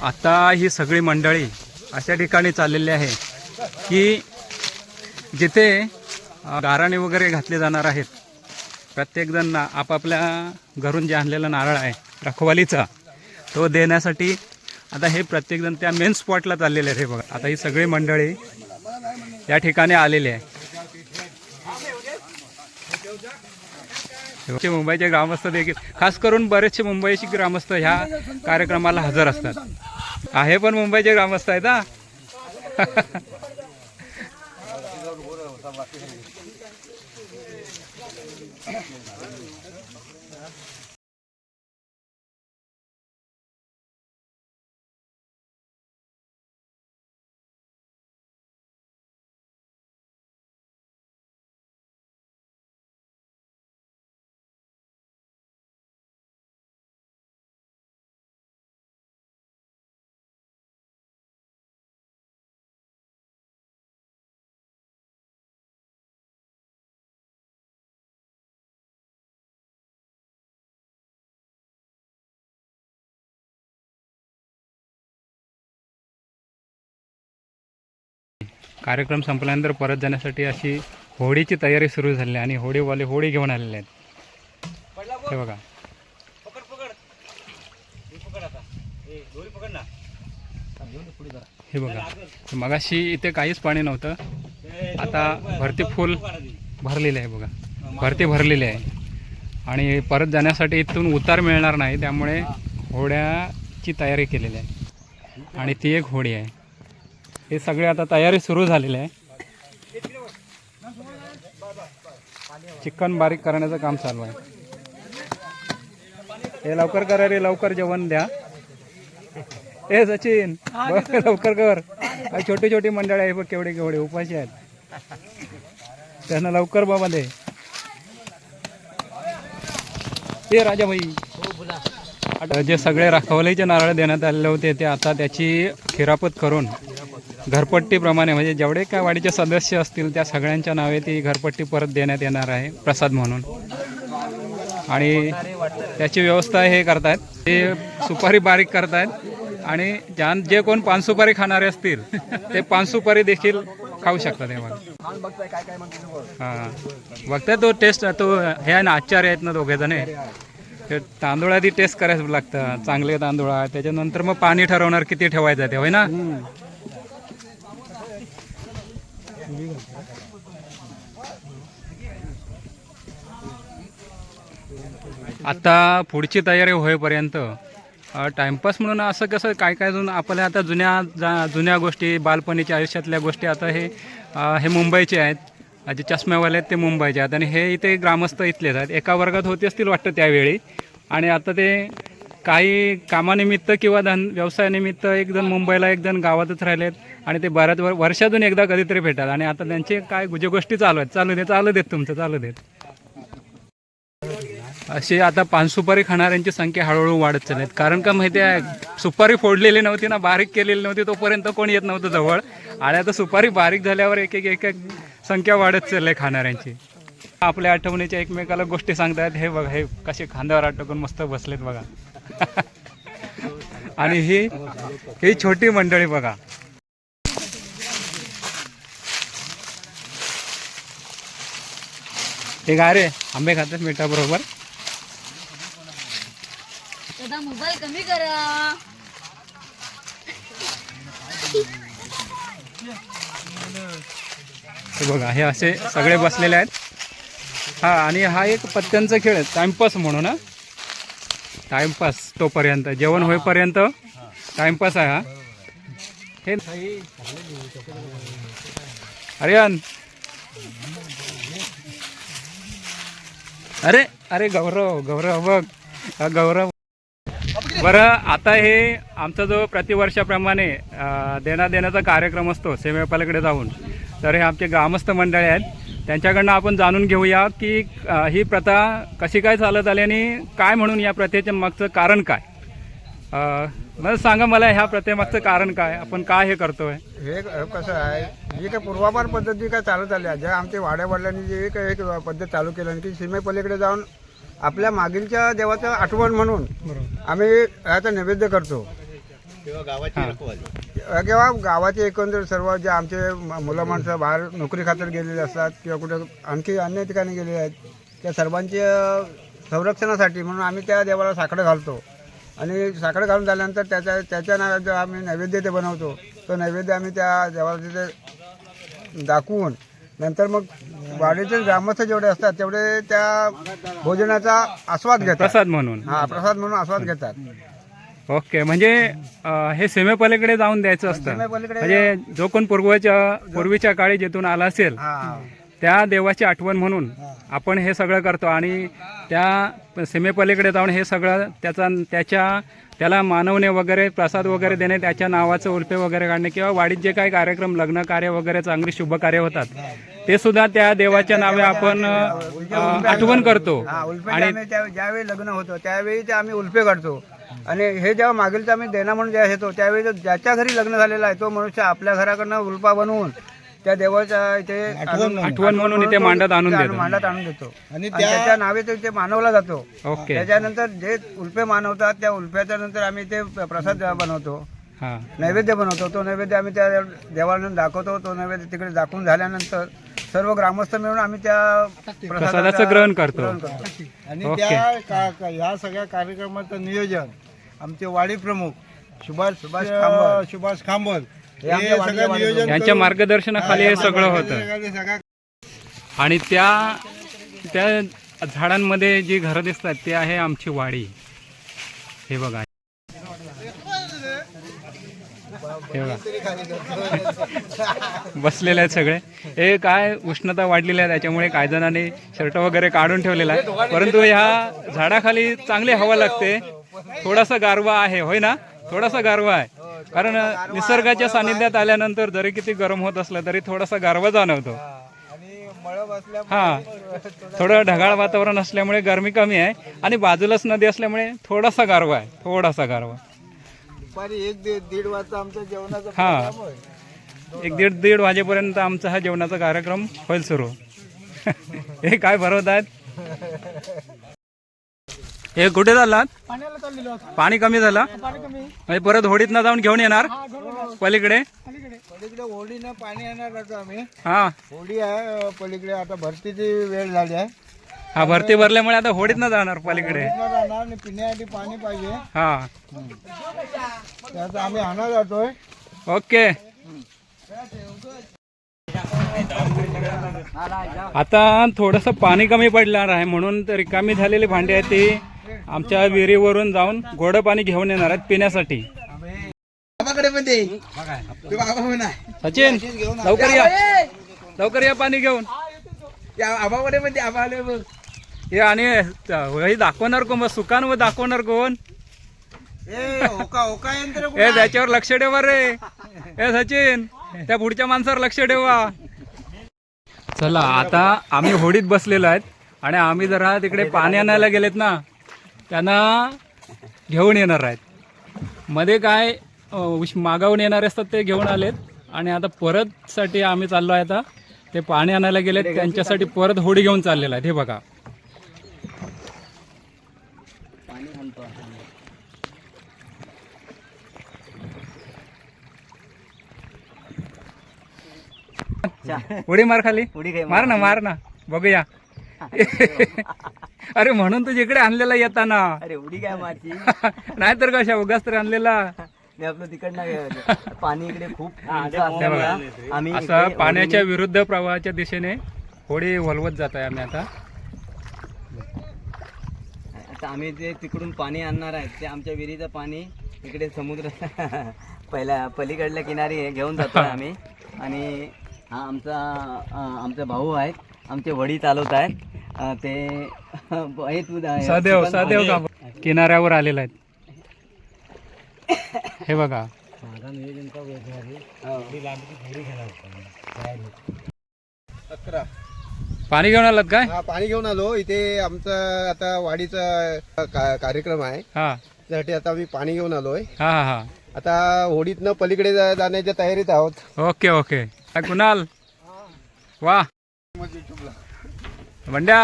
आता ही सगळी मंडळी अशा ठिकाणी चाललेली आहे की जिथे गाराणे वगैरे घातले जाणार आहेत. प्रत्येकजण आपापल्या घरून जे आणलेला नारळ आहे रखवालीचा तो देण्यासाठी आता हे प्रत्येकजण त्या मेन स्पॉटला चाललेले आहे. बघा आता ही सगळी मंडळी या ठिकाणी आलेली आहे. मुंबईचे ग्रामस्थ देखील, खास करून बरेचसे मुंबईचे ग्रामस्थ ह्या कार्यक्रमाला हजर असतात. आहे पण मुंबईचे ग्रामस्थ आहेत हा. कार्यक्रम संपल्यानंतर परत जाण्यासाठी अशी होडीची तयारी सुरू झाली आणि होडीवाले होडी घेऊन आलेले आहेत. हे बघा हे बघा मगाशी इथे काहीच पाणी नव्हतं, आता भरती फुल भरलेले आहे. बघा भरती भरलेली आहे आणि परत जाण्यासाठी इथून उतार मिळणार नाही, त्यामुळे होड्याची तयारी केलेली आहे आणि ती एक होडी आहे. हे सगळे आता तयारी सुरू झालेली आहे. चिकन बारीक करण्याचं काम चालू आहे. हे लवकर करा रे, लवकर जेवण द्या. ए सचिन लवकर कर. छोटी छोटी मंडळी आहे बघ, केवढे केवढे उपाशी आहेत, त्यांना लवकर बाबा दे. ते राजाभाई जे सगळे रखवालीचे नारळ देण्यात आलेले होते ते आता त्याची खिरापत करून घरपट्टीप्रमाणे, म्हणजे जेवढे काय वाडीचे सदस्य असतील त्या सगळ्यांच्या नावे ती घरपट्टी परत देण्यात येणार आहे प्रसाद म्हणून. आणि त्याची व्यवस्था हे करतायत, ते सुपारी बारीक करतायत आणि जे कोण पान सुपारी खाणारे असतील ते पान सुपारी देखील खाऊ शकतात. हे बघा हां बघताय तो टेस्ट, तो हे आहे ना आचार्य आहेत ना दोघे जण, ते तांदूळ आधी टेस्ट करायचं लागतं, चांगले तांदूळ. त्याच्यानंतर मग पाणी ठरवणार किती ठेवायचं ते, होय ना. आता पुढची तयारी होईपर्यंत टाइमपास म्हणून असं कसं काय काय जण आपल्या आता जुन्या गोष्टी, बालपणीच्या आयुष्यातल्या गोष्टी, आता हे मुंबईचे आहेत, जे चष्म्यावाले आहेत ते मुंबईचे आहेत आणि हे इथे ग्रामस्थ इथलेच आहेत. एका वर्गात होते असतील वाटतं त्यावेळी, आणि आता ते काही कामानिमित्त किंवा व्यवसायानिमित्त एक जण मुंबईला, एक जण गावातच राहिलेत आणि ते बऱ्याच वर्षातून एकदा कधीतरी भेटतात. आणि आता त्यांचे काय गुजे गोष्टी चालू आहेत. चालू देत तुमचं, चालू देत. अशी आता पान सुपारी खाणाऱ्यांची संख्या हळूहळू वाढत चालली आहे. कारण का माहिती आहे, सुपारी फोडलेली नव्हती ना, बारीक केलेली नव्हती, तोपर्यंत कोण येत नव्हतं जवळ. आणि आता सुपारी बारीक झाल्यावर एक एक संख्या वाढत चालली आहे खाणाऱ्यांची. आपल्या आठवणीच्या एकमेकाला गोष्टी सांगतायत. हे बघा, हे कसे खांद्यावर अटकून मस्त बसलेत बघा. आणि ही छोटी मंडळी बघा. हे काय रे, आंबे खातात मिठा बरोबर. मोबाईल कमी करा. बघा हे असे सगळे बसलेले आहेत. हा, आणि हा एक पत्त्यांचा खेळ आहे, टाइमपास म्हणून. ना टाइमपास तोपर्यंत, जेवण होईपर्यंत टाइमपास आहे हा. हे अरियान, अरे अरे गौरव बघ, गौरव. बरं, आता हे आमचा जो प्रतिवर्षाप्रमाणे देण्याचा कार्यक्रम असतो सीमेपलीकडे जाऊन, तर हे आमचे ग्रामस्थ मंडळी आहेत, त्यांच्याकडनं आपण जाणून घेऊया की ही प्रथा कशी काय चालत आली आणि काय म्हणून या प्रथेच्या मागचं कारण काय. मला सांगा, मला ह्या प्रथेमागचं कारण काय, आपण काय हे करतोय. हे कसं आहे, जी काय पूर्वापार पद्धती काय चालत आल्या, ज्या आमच्या वाड्यावडिलांनी जे एक पद्धत चालू केली की सीमेपलीकडे जाऊन आपल्या मागीलच्या देवाचं आठवण म्हणून आम्ही याचा नैवेद्य करतो. किंवा गावाचे एकंदर सर्व जे आमचे मुलं माणसं बाहेर नोकरी खातर गेलेले असतात किंवा कुठं आणखी अन्य ठिकाणी गेलेले आहेत, त्या सर्वांच्या संरक्षणासाठी म्हणून आम्ही त्या देवाला साकडं घालतो. आणि साकडं घालून झाल्यानंतर त्याच्या नावाचं आम्ही नैवेद्य ते बनवतो. तो नैवेद्य आम्ही त्या देवाला तिथे दाखवून नंतर मग वाडीचे ग्रामस्थ जेवढे असतात तेवढे त्या भोजनाचा आस्वाद घेतात. प्रसाद म्हणून. हा, प्रसाद म्हणून आस्वाद घेतात. ओके, म्हणजे हे सीमेपलीकडे जाऊन द्यायचं असतं. सीमेपलीकडे म्हणजे जो कोण पूर्वीच्या काळी जिथून आला असेल हा त्या देवाची आठवण म्हणून आपण हे सगळं करतो. आणि त्या सीमेपलीकडे जाऊन हे सगळं त्याला मानवणे वगैरे, प्रसाद वगैरे देणे, त्याच्या नावाचं उल्पे वगैरे काढणे किंवा वाडीत जे काही कार्यक्रम, लग्न कार्य वगैरे चांगली शुभ कार्य होतात ते सुद्धा त्या देवाच्या नावे आपण आठवण करतो. आणि ज्यावेळी लग्न होतं त्यावेळी ते आम्ही उल्पे काढतो. आणि हे जेव्हा मागीलचं आम्ही देणं म्हणून जेव्हा येतो त्यावेळी ज्याच्या घरी लग्न झालेलं आहे तो मनुष्य आपल्या घराकडनं उल्पा बनवून त्या देवाच्या इथे आठवण म्हणून इथे मांडत आणून देतो. आणि त्याच्या नावे ते मानवला जातो. ओके. त्याच्यानंतर जे उल्पे मानवतात त्या उल्प्याच्या नंतर आम्ही ते प्रसाद बनवतो, नैवेद्य बनवतो. तो नैवेद्य आम्ही त्या देवाला दाखवतो. तो नैवेद्य तिकडे दाखवून झाल्यानंतर सर्व ग्रामस्थ मिळून आम्ही त्या प्रसादाचं ग्रहण करतो. आणि ह्या सगळ्या कार्यक्रमाचं नियोजन आमचे वाडी प्रमुख सुभाष खांबल यांच्या मार्गदर्शनाखाली हे सगळं होतं. आणि त्या झाडांमध्ये जी घरं दिसतात ते आहे आमची वाडी. हे बघा, बसलेले आहेत सगळे. हे काय उष्णता वाढलेली आहे त्याच्यामुळे काही जणांनी शर्ट वगैरे काढून ठेवलेला आहे. परंतु ह्या झाडाखाली चांगली हवा लागते. थोडासा गारवा आहे, होय ना, थोडासा गारवा आहे. कारण निसर्गाच्या सानिध्यात आल्यानंतर जरी किती गरम होत असलं तरी थोडासा गारवा जाणवतो. हा, थोडं ढगाळ वातावरण असल्यामुळे गरमी कमी आहे आणि बाजूलाच नदी असल्यामुळे थोडासा गारवा आहे, थोडासा गारवा. दुपारी 1-1:30 वाजता आमचा जेवणाचा हा, 1-1:30 वाजेपर्यंत आमचा हा जेवणाचा कार्यक्रम होईल सुरू. हे काय भरवत आहेत? हे कुठे चाललात? पाणी कमी झालं म्हणजे परत होडीत न जाऊन घेऊन येणार पलीकडे. होडीनं पाणी येणार आता आम्ही. हा, होडी आहे पलीकडे. आता भरतीची वेळ झाली आहे. हा, भरती भरल्यामुळे आता होडीत न जाणार पलीकडे. आणि पिण्यासाठी पाणी पाहिजे. हा, त्याचं आम्ही आणा जातोय. ओके. आता थोडंसं पाणी कमी पडणार आहे म्हणून रिकामी झालेली भांडी आहेत ती आमच्या विहिरीवरून जाऊन गोडं पाणी घेऊन येणार आहेत पिण्यासाठी. सचिन, लवकर या पाणी घेऊन. हे आणि हे दाखवणार कोण? सुकान व दाखवणार कोण? हे त्याच्यावर लक्ष ठेवा रे. हे सचिन, त्या पुढच्या माणसावर लक्ष ठेवा. चला, आता आम्ही होडीत बसलेलो आहेत आणि आम्ही जरा तिकडे पाणी आणायला गेलेत ना, त्यांना घेऊन येणार आहेत. मध्ये काय मागावून येणारे असतात ते घेऊन आलेत आणि आता परत साठी आम्ही चाललो आहे. आता ते पाणी आणायला गेलेत, त्यांच्यासाठी परत होडी घेऊन चाललेला आहेत. हे बघा, उडी मार खाली, मार ना बघूया. अरे म्हणून तू जिकडे आणलेला येताना. अरे उडी काय मारची? नाहीतर कशा उगाच तर आणलेला. मी आपलं तिकडनं पाणी इकडे खूप आम्ही असं पाण्याच्या विरुद्ध प्रवाहाच्या दिशेने होडी वलवत जात आहे आम्ही. आता आम्ही जे तिकडून पाणी आणणार आहे ते आमच्या विहिरीचं पाणी इकडे समुद्र पलीकडल्या किनारी घेऊन जातो आम्ही. आणि हा आमचा भाऊ आहेत, आमचे वडी चालवत आहेत ते. सदैव किनाऱ्यावर आलेला आहेत. हे बघा, पाणी घेऊन आलात काय? हा, पाणी घेऊन आलो. इथे आमचा आता वाडीचा कार्यक्रम आहे. हा, त्यासाठी आता आम्ही पाणी घेऊन आलोय. हा हा, आता होडीतनं पलीकडे जाण्याच्या तयारीत आहोत. ओके. कुणाल, वा बंड्या.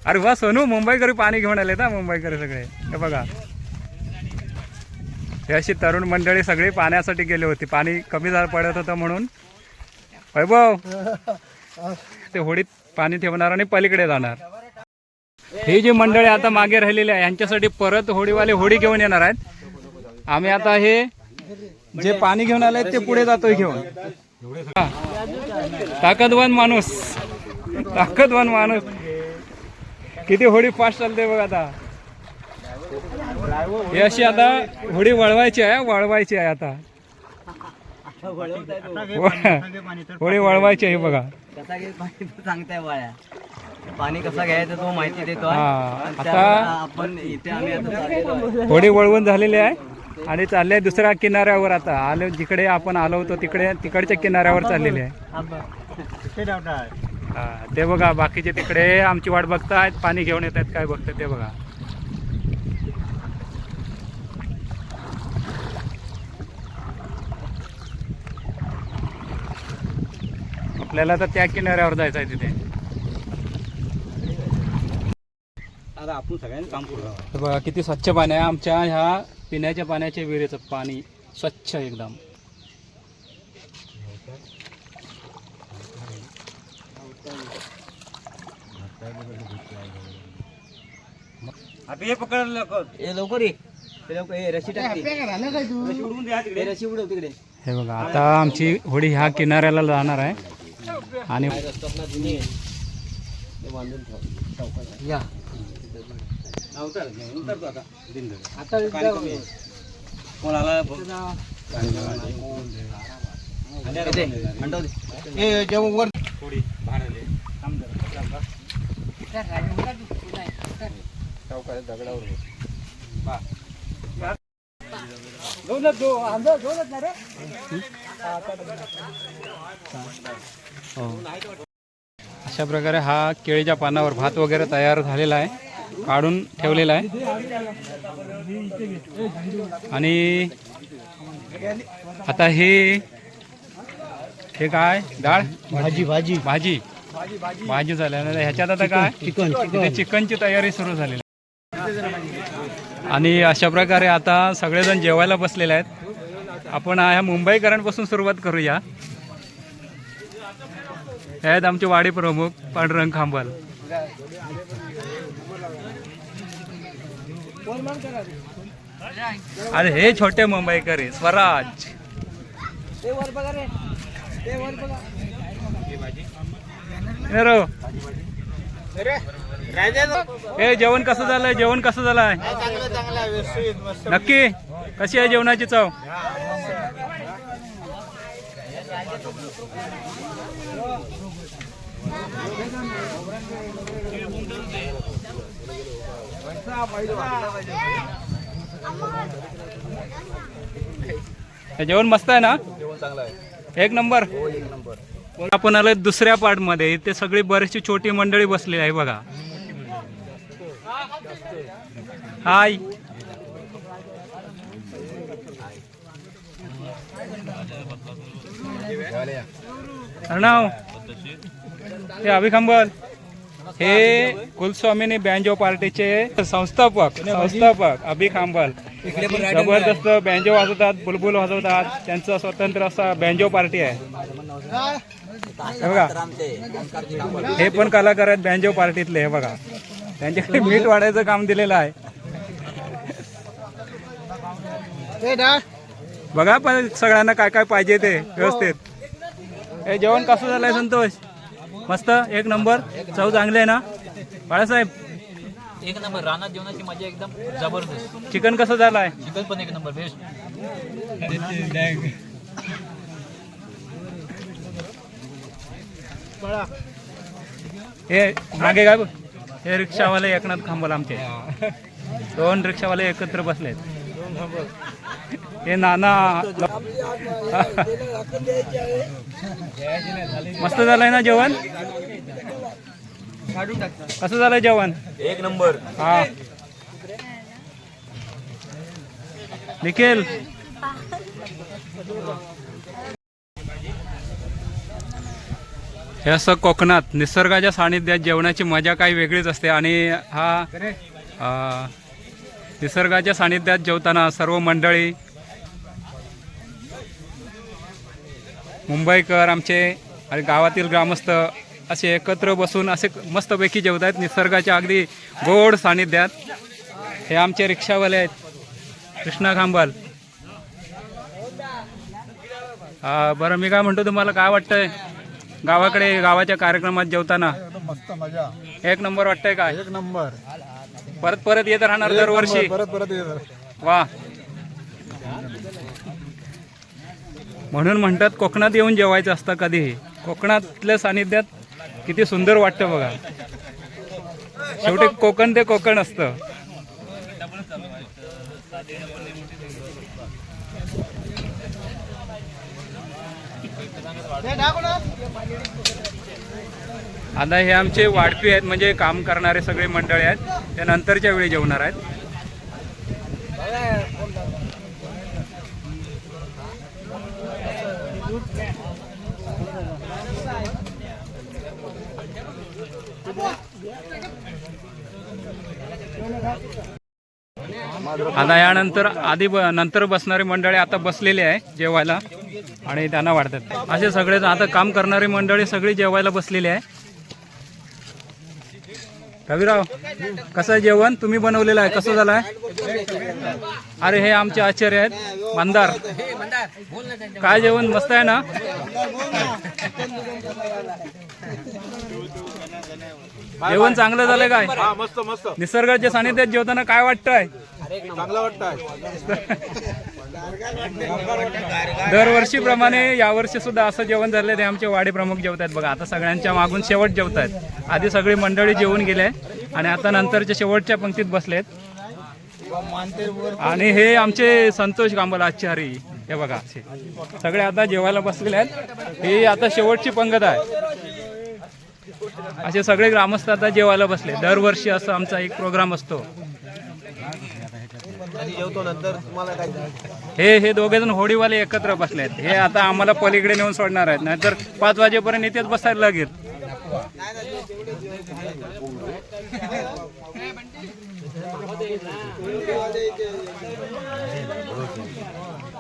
अरे वा सोनू, मुंबईकरी पाणी घेऊन आले ना, मुंबईकरी सगळे. हे बघा, हे अशी तरुण मंडळी सगळी पाण्यासाठी गेली होती. पाणी कमी पडत होतं म्हणून. वैभव ते होडीत पाणी ठेवणार आणि पलीकडे जाणार. ही जी मंडळी आता मागे राहिलेली आहे यांच्यासाठी परत होडीवाले होडी घेऊन येणार आहेत. आम्ही आता हे जे पाणी घेऊन आले ते पुढे जातोय घेऊन. ताकदवान माणूस, ताकदवान माणूस. किती होडी फास्ट चालते बघ आता. हे अशी आता होडी वळवायची आहे आता. होडी वळवायची आहे बघा. कसा घे पाणी तो सांगताय बाळा. पाणी कसं घ्यायचं तो माहिती देतो. आता आपण इथे आम्ही आता चाललेलो आहे. होडी वळवून झालेली आहे आणि चालले दुसऱ्या किनाऱ्यावर. आता आलो जिकडे आपण आलो होतो तिकडच्या किनाऱ्यावर चाललेले आहे. ते बघा बाकीचे तिकडे आमची वाट बघतायत. पाणी घेऊन येत आहेत काय बघतात ते बघा. आपल्याला तर त्या किनाऱ्यावर जायचं आहे तिथे. आता आपण सगळ्यांनी काम करू. हे बघा किती स्वच्छ पाणी आहे. आमच्या ह्या पिण्याच्या पाण्याच्या विहिरीचं पाणी स्वच्छ एकदम. हे पकडलं लवकर ये. ते लवकर ये. रशी टाक. रशी उडवून द्या तिकडे. रशी उडव तिकडे. हे बघा आता आमची होडी ह्या किनाऱ्याला जाणार आहे आणि या अशा प्रकारे हा केळीच्या पानावर भात वगैरे तयार झालेला आहे. काढून ठेवलेला आहे. आणि आता हे काय डाळ भाजी भाजी भाजी भाजी झाल्यानंतर ह्याच्यात आता काय चिकनची तयारी सुरू झालेली आहे. आणि अशा प्रकारे आता सगळेजण जेवायला बसलेले आहेत. आपण ह्या मुंबईकरांपासून सुरुवात करूया. हे आहेत आमचे वाडी प्रमुख पांडुरंग खांबल. अरे हे छोटे मुंबईकरी स्वराज. हे जेवण कसं झालंय? जेवण कसं झालंय? नक्की कशी आहे जेवणाची चव? जेवण मस्त आहे ना? एक नंबर. आपण आलोय दुसऱ्या पार्ट मध्ये. इथे सगळी बरीचशी छोटी मंडळी बसलेली आहे बघा. हाय. अर्णव हे अभिखंबल हे कुलस्वामिनी बँजो पार्टीचे संस्थापक अभिखंबल. जबरदस्त बँजो वाजवतात, बुलबुल वाजवतात. त्यांचं स्वतंत्र असा बँजो पार्टी आहे. हे बघा हे पण कलाकार आहेत बँजो पार्टीतले. हे बघा त्यांच्याकडे मीठ वाढायचं काम दिलेलं आहे. बघा पण सगळ्यांना काय काय पाहिजे ते व्यवस्थित. हे जेवण कसं झालंय संतोष? मस्त एक नंबर. चव चांगली आहे ना बाळासाहेब? एक नंबर. रानात जेवणाची मजा एकदम जबरदस्त. चिकन कसं झालंय? चिकन पण एक नंबर बेस्ट. हे मागे काय बघ हे रिक्षावाले एकनाथ खांबल आमचे. 2 रिक्षावाले एकत्र बसलेत. हे नाना मस्त झालंय ना जेवण? कसं झालंय जेवण? एक नंबर. हा निखिल हे असं कोकणात निसर्गाच्या सानिध्यात जेवणाची मजा काही वेगळीच असते. आणि हा निसर्गाच्या सानिध्यात जेवताना सर्व मंडळी मुंबईकर आमचे आणि गावातील ग्रामस्थ असे एकत्र बसून असे मस्तपैकी जेवत आहेत निसर्गाच्या अगदी गोड सानिध्यात. हे आमचे रिक्षावाले आहेत कृष्णा खांबाल. बरं मी काय म्हणतो, तुम्हाला काय वाटतंय गावाकडे गावाच्या कार्यक्रमात जेवताना? मस्त मजा, एक नंबर वाटतंय काय? एक नंबर. परत परत येत राहणार दरवर्षी? परत वा. म्हणून म्हणतात कोकणात येऊन जेवायचं असतं कधीही. कोकणातल्या सानिध्यात किती सुंदर वाटतं बघा. शेवटी कोकण ते कोकण असतं. आता हे आमचे वाढपी आहेत, म्हणजे काम करणारे सगळे मंडळी आहेत. ते नंतरच्या वेळी जेवणार आहेत. आता यानंतर नंतर बसणारी मंडळी आता बसलेली आहे जेवायला आणि त्यांना वाढतात. असे सगळे आता काम करणारी मंडळी सगळी जेवायला बसलेली आहे. रविराव, कसं जेवण तुम्ही बनवलेलं आहे, कसं झालं आहे? अरे हे आमचे आचार्य आहेत मंदार. काय जेवण मस्त आहे ना? जेवण चांगलं झालं काय? मस्त मस्त, निसर्गाच्या सानिध्यात जेवताना काय वाटतंय? चांगलं वाटतंय. दरवर्षीप्रमाणे यावर्षी सुद्धा असं जेवण झालं. ते आमचे वाडी प्रमुख जेवत आहेत बघा. आता सगळ्यांच्या मागून शेवट जेवत आहेत. आधी सगळी मंडळी जेवून गेले आणि आता नंतरच्या शेवटच्या पंक्तीत बसलेत. आणि हे आमचे संतोष कांबल आचारी, हे बघा असे सगळे आता जेवायला बसलेले आहेत. ही आता शेवटची पंगत आहे. असे सगळे ग्रामस्थ आता जेवायला बसले. दरवर्षी असं आमचा एक प्रोग्राम असतो. हे दोघे जण होडीवाले एकत्र बसले आहेत. हे आता आम्हाला पलीकडे नेऊन सोडणार आहेत, नाहीतर 5 वाजेपर्यंत इथेच बसायला लागेल.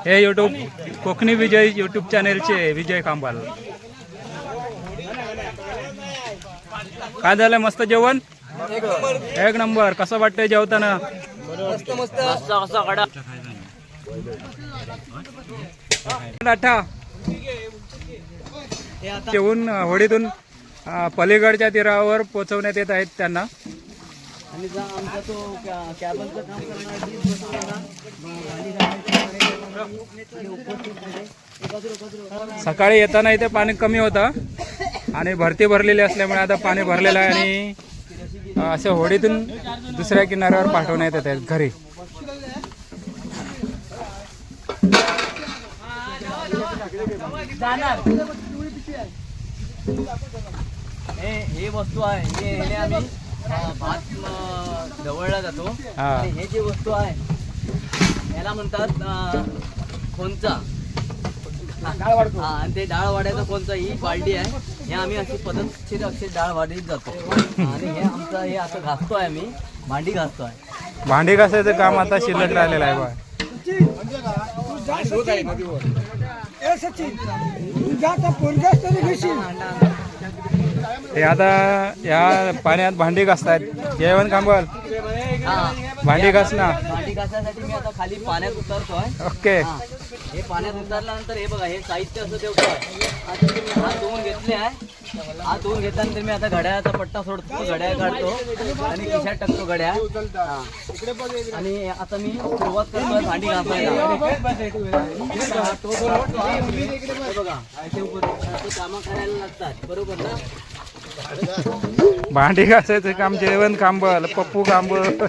हे यूट्यूब कोकणी विजय यूट्यूब चॅनेलचे विजय खांबाल. काय झालं? मस्त जेवण, एक नंबर. कसं वाटतंय जेवताना? जेवून होडीतून पलीकडच्या तीरावर पोहोचवण्यात येत आहेत त्यांना. आणि आमचा तो कॅबनचं काम करणारा सकाळी येताना इथे पाणी कमी होतं आणि भरती भरलेली असल्यामुळे आता पाणी भरलेलं आहे आणि असे होडीतून दुसऱ्या किनाऱ्यावर पाठवण्यात येत आहेत घरी. हे वस्तू आहे, हे आम्ही भात ढवळला जातो. आणि हे जे वस्तू आहे याला म्हणतात खोंचा. आणि ते डाळ वाढायचा कोणता, ही बालडी आहे. हे आम्ही अशी पद्धतशीर अशी डाळ वाढीत जातो. आणि हे आमचं हे असं घासतोय, आम्ही भांडी घासतोय. भांडी घासायचं काम आता शिल्लक राहिलेलं आहे बा. हे आता या पाण्यात भांडी घासतात. जेवण खांबल, भांडी घासना. भांडी घासायसाठी मी आता खाली पाण्यात उतरतोय. ओके. हे पाण्यात उतरल्यानंतर हे बघा, हे साहित्य असं ठेवतोय. आता मी हात धुवून घेतले आहे. हात धुवून घेतल्यानंतर मी आता घड्याळाचा पट्टा सोडतो, घड्याळ काढतो आणि खिशात टाकतो घड्याळ. आणि आता मी सुरुवात करतोय भांडी घासायला. बघा कामं करायला लागतात, बरोबर ना? भांडी घासायचं काम जेवण खांबल, पप्पू खांबल.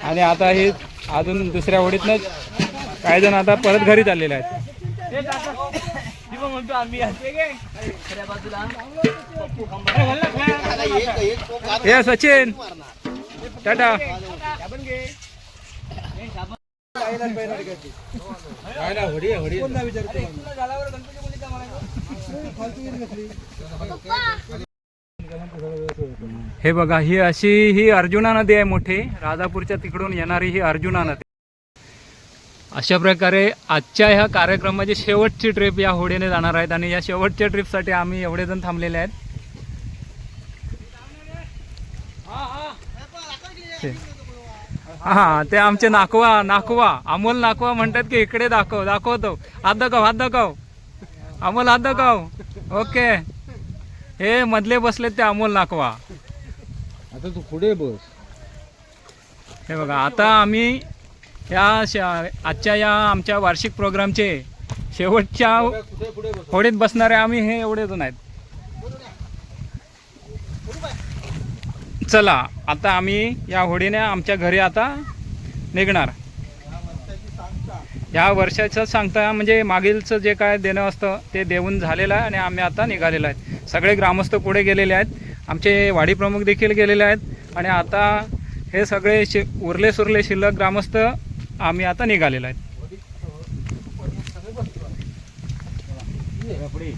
आणि आता हे अजून दुसऱ्या होडीतनं काही जण आता परत घरी चाललेले आहेत. हे सचिन टाटा. हे बघा, ही अर्जुना नदी आहे मोठी. राजापूरच्या तिकडून येणारी ही अर्जुना नदी. अशा प्रकारे आजच्या ह्या कार्यक्रमाची शेवटची ट्रिप या होडीने जाणार आहेत आणि या शेवटच्या ट्रिपसाठी आम्ही एवढे जण थांबलेले आहेत. हा ते आमचे नाकवा अमोल नाकवा म्हणतात की इकडे दाखवतो. हात दाखव अमोल, हात दाखव. ओके, हे मधले बसलेत ते अमोल नाकवा. आता तू पुढे बस. हे बघा, आता आम्ही आजच्या या आमच्या वार्षिक प्रोग्रामचे शेवटच्या होडीत बसणारे आम्ही हे एवढे जण आहेत. चला आता आम्ही या होडीने आमच्या घरी आता निघणार. या वर्षाचं सांगता म्हणजे मागीलचं जे काय देणं असतं ते देऊन झालेलं आहे आणि आम्ही आता निघालेलो आहेत. सगळे ग्रामस्थ पुढे गेलेले आहेत, आमचे वाडी प्रमुख देखील गेलेले आहेत आणि आता हे सगळे उरले सुरले शिल्लक ग्रामस्थ आम्ही आता निघालेलो आहेत.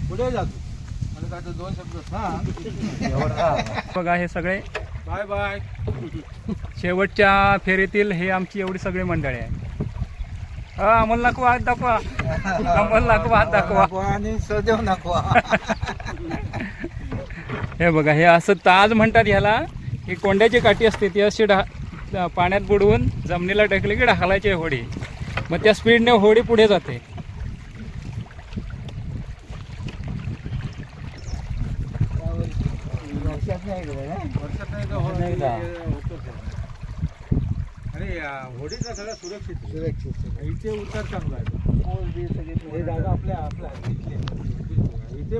पुढे जातो आणि काय 2 शब्द सांग. बघा हे सगळे बाय बाय. शेवटच्या फेरीतील हे आमची एवढी सगळी मंडळी आहे. अमोल नाकवा, हात दाखवा. अमोल नाकवा, हात दाखवा. आणि सदैव नको. हे बघा, हे असं ताज म्हणतात ह्याला. ही कोंड्याची काठी असते ती अशी पाण्यात बुडवून जमिनीला टाकली की ढकलायची होडी, मग त्या स्पीडने होडी पुढे जाते. आणि होडीचा सगळा सुरक्षित इथे उतार चांगला आहे. हे जागा आपल्या इथे